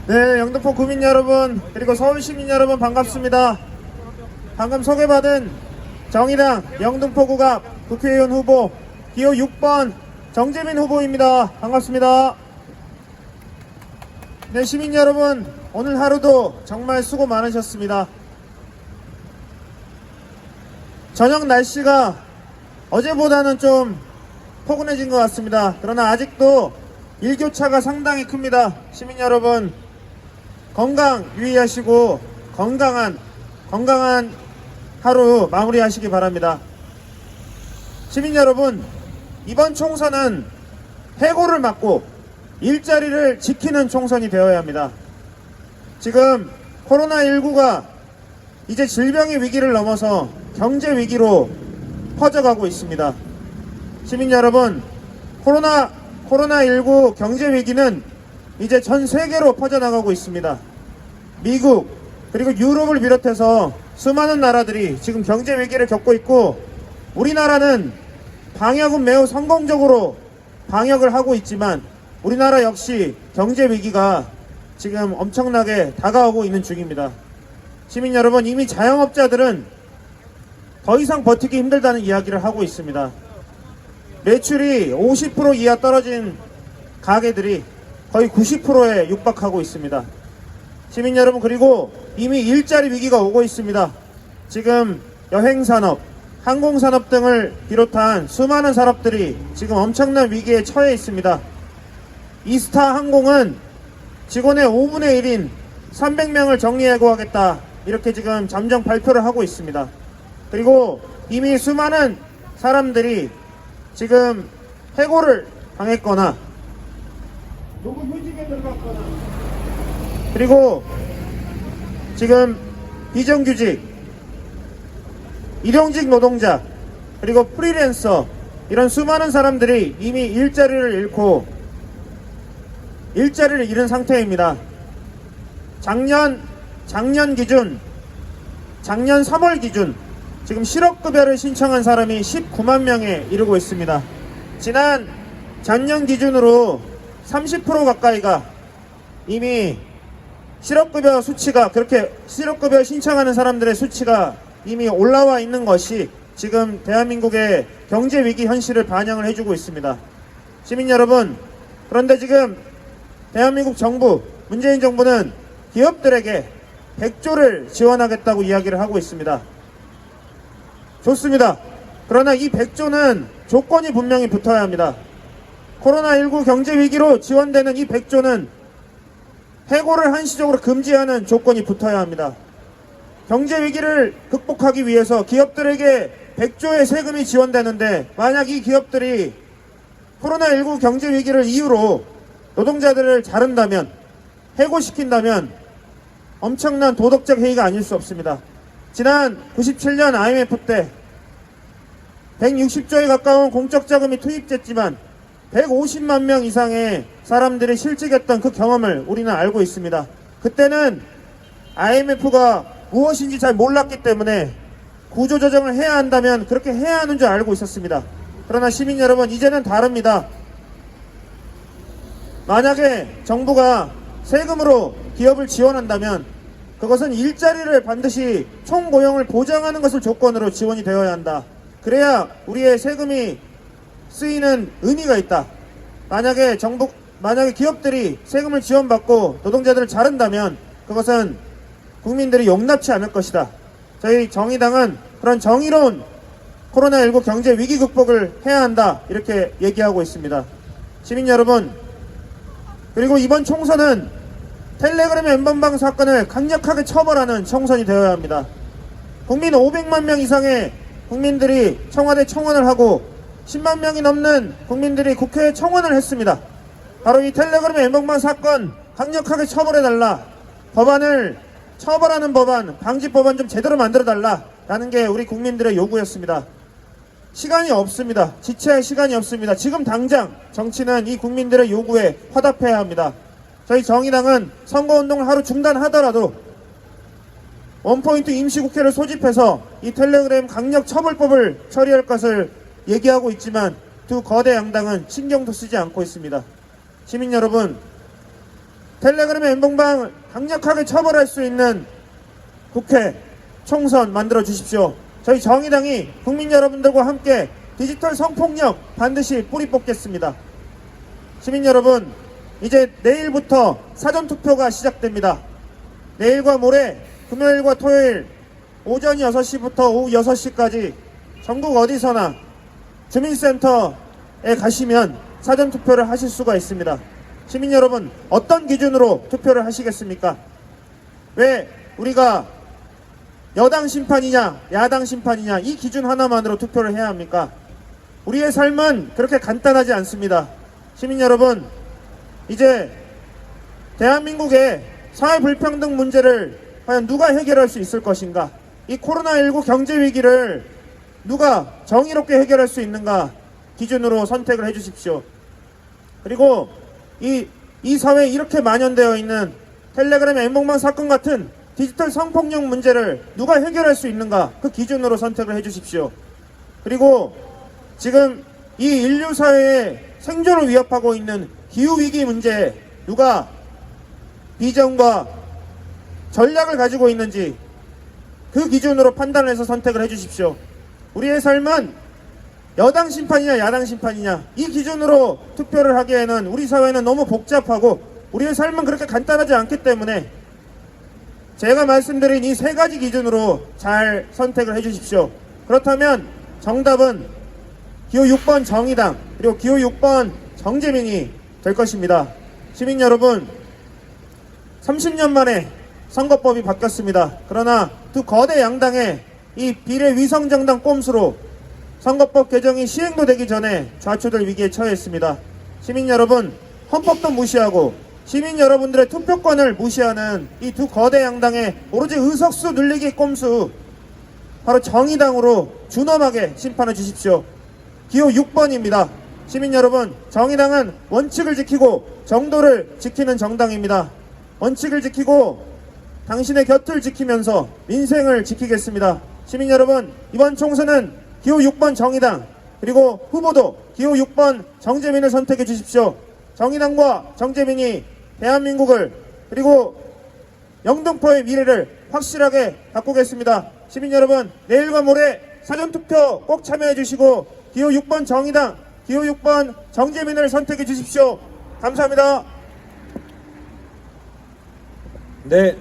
네, 영등포 구민 여러분, 그리고 서울 시민 여러분 반갑습니다. 방금 소개받은 정의당 영등포구갑 국회의원 후보 기호 6번 정재민 후보입니다. 반갑습니다. 네, 시민 여러분, 오늘 하루도 정말 수고 많으셨습니다. 저녁 날씨가 어제보다는 좀 포근해진 것 같습니다. 그러나 아직도 일교차가 상당히 큽니다. 시민 여러분, 건강 유의하시고 건강한 하루 마무리하시기 바랍니다. 시민 여러분, 이번 총선은 해고를 막고 일자리를 지키는 총선이 되어야 합니다. 지금 코로나19가 이제 질병의 위기를 넘어서 경제 위기로 퍼져가고 있습니다. 시민 여러분, 코로나19 경제 위기는 이제 전 세계로 퍼져나가고 있습니다. 미국 그리고 유럽을 비롯해서 수많은 나라들이 지금 경제 위기를 겪고 있고, 우리나라는 방역은 매우 성공적으로 방역을 하고 있지만 우리나라 역시 경제 위기가 지금 엄청나게 다가오고 있는 중입니다. 시민 여러분, 이미 자영업자들은 더 이상 버티기 힘들다는 이야기를 하고 있습니다. 매출이 50% 이하 떨어진 가게들이 거의 90%에 육박하고 있습니다. 시민 여러분, 그리고 이미 일자리 위기가 오고 있습니다. 지금 여행산업, 항공산업 등을 비롯한 수많은 산업들이 지금 엄청난 위기에 처해 있습니다. 이스타 항공은 직원의 5분의 1인 300명을 정리해고하겠다, 이렇게 지금 잠정 발표를 하고 있습니다. 그리고 이미 수많은 사람들이 지금 해고를 당했거나 노무휴직에 들어갔거나, 그리고 지금 비정규직, 일용직 노동자, 그리고 프리랜서, 이런 수많은 사람들이 이미 일자리를 잃은 상태입니다. 작년 3월 기준 지금 실업급여를 신청한 사람이 19만 명에 이르고 있습니다. 작년 기준으로 30% 가까이가 이미 실업급여 수치가, 그렇게 실업급여 신청하는 사람들의 수치가 이미 올라와 있는 것이 지금 대한민국의 경제위기 현실을 반영을 해주고 있습니다. 시민 여러분, 그런데 지금 대한민국 정부, 문재인 정부는 기업들에게 100조를 지원하겠다고 이야기를 하고 있습니다. 좋습니다. 그러나 이 100조는 조건이 분명히 붙어야 합니다. 코로나19 경제위기로 지원되는 이 100조는 해고를 한시적으로 금지하는 조건이 붙어야 합니다. 경제위기를 극복하기 위해서 기업들에게 100조의 세금이 지원되는데, 만약 이 기업들이 코로나19 경제위기를 이유로 노동자들을 자른다면, 해고시킨다면 엄청난 도덕적 해이가 아닐 수 없습니다. 지난 97년 IMF 때 160조에 가까운 공적 자금이 투입됐지만 150만 명 이상의 사람들이 실직했던 그 경험을 우리는 알고 있습니다. 그때는 IMF가 무엇인지 잘 몰랐기 때문에 구조조정을 해야 한다면 그렇게 해야 하는 줄 알고 있었습니다. 그러나 시민 여러분, 이제는 다릅니다. 만약에 정부가 세금으로 기업을 지원한다면 그것은 일자리를 반드시 총고용을 보장하는 것을 조건으로 지원이 되어야 한다. 그래야 우리의 세금이 쓰이는 의미가 있다. 만약에 기업들이 세금을 지원받고 노동자들을 자른다면 그것은 국민들이 용납치 않을 것이다. 저희 정의당은 그런 정의로운 코로나19 경제 위기 극복을 해야 한다, 이렇게 얘기하고 있습니다. 시민 여러분, 그리고 이번 총선은 텔레그램 엠번방 사건을 강력하게 처벌하는 총선이 되어야 합니다. 국민 500만 명 이상의 국민들이 청와대 청원을 하고 10만 명이 넘는 국민들이 국회에 청원을 했습니다. 바로 이 텔레그램 엠번방 사건 강력하게 처벌해달라, 법안을 처벌하는 법안, 방지법안 좀 제대로 만들어달라라는 게 우리 국민들의 요구였습니다. 시간이 없습니다. 지체할 시간이 없습니다. 지금 당장 정치는 이 국민들의 요구에 화답해야 합니다. 저희 정의당은 선거운동을 하루 중단하더라도 원포인트 임시국회를 소집해서 이 텔레그램 강력 처벌법을 처리할 것을 얘기하고 있지만 두 거대 양당은 신경도 쓰지 않고 있습니다. 시민 여러분, 텔레그램의 엠봉방 강력하게 처벌할 수 있는 국회, 총선 만들어 주십시오. 저희 정의당이 국민 여러분들과 함께 디지털 성폭력 반드시 뿌리 뽑겠습니다. 시민 여러분, 이제 내일부터 사전투표가 시작됩니다. 내일과 모레 금요일과 토요일 오전 6시부터 오후 6시까지 전국 어디서나 주민센터에 가시면 사전투표를 하실 수가 있습니다. 시민 여러분, 어떤 기준으로 투표를 하시겠습니까? 왜 우리가 여당 심판이냐 야당 심판이냐 이 기준 하나만으로 투표를 해야 합니까? 우리의 삶은 그렇게 간단하지 않습니다. 시민 여러분, 이제 대한민국의 사회 불평등 문제를 과연 누가 해결할 수 있을 것인가? 이 코로나19 경제 위기를 누가 정의롭게 해결할 수 있는가 기준으로 선택을 해주십시오. 그리고 이 사회에 이렇게 만연되어 있는 텔레그램 엠봉방 사건 같은 디지털 성폭력 문제를 누가 해결할 수 있는가 그 기준으로 선택을 해주십시오. 그리고 지금 이 인류 사회의 생존을 위협하고 있는 기후위기 문제에 누가 비전과 전략을 가지고 있는지 그 기준으로 판단을 해서 선택을 해주십시오. 우리의 삶은 여당 심판이냐 야당 심판이냐 이 기준으로 투표를 하기에는 우리 사회는 너무 복잡하고 우리의 삶은 그렇게 간단하지 않기 때문에 제가 말씀드린 이 세 가지 기준으로 잘 선택을 해주십시오. 그렇다면 정답은 기호 6번 정의당 그리고 기호 6번 정재민이 될 것입니다. 시민 여러분, 30년 만에 선거법이 바뀌었습니다. 그러나 두 거대 양당의 이 비례 위성정당 꼼수로 선거법 개정이 시행도 되기 전에 좌초될 위기에 처했습니다. 시민 여러분, 헌법도 무시하고 시민 여러분들의 투표권을 무시하는 이 두 거대 양당의 오로지 의석수 늘리기 꼼수, 바로 정의당으로 준엄하게 심판해 주십시오. 기호 6번입니다. 시민 여러분, 정의당은 원칙을 지키고 정도를 지키는 정당입니다. 원칙을 지키고 당신의 곁을 지키면서 민생을 지키겠습니다. 시민 여러분, 이번 총선은 기호 6번 정의당 그리고 후보도 기호 6번 정재민을 선택해 주십시오. 정의당과 정재민이 대한민국을 그리고 영등포의 미래를 확실하게 바꾸겠습니다. 시민 여러분, 내일과 모레 사전투표 꼭 참여해 주시고 기호 6번 정의당, 기호 6번 정재민을 선택해 주십시오. 감사합니다. 네.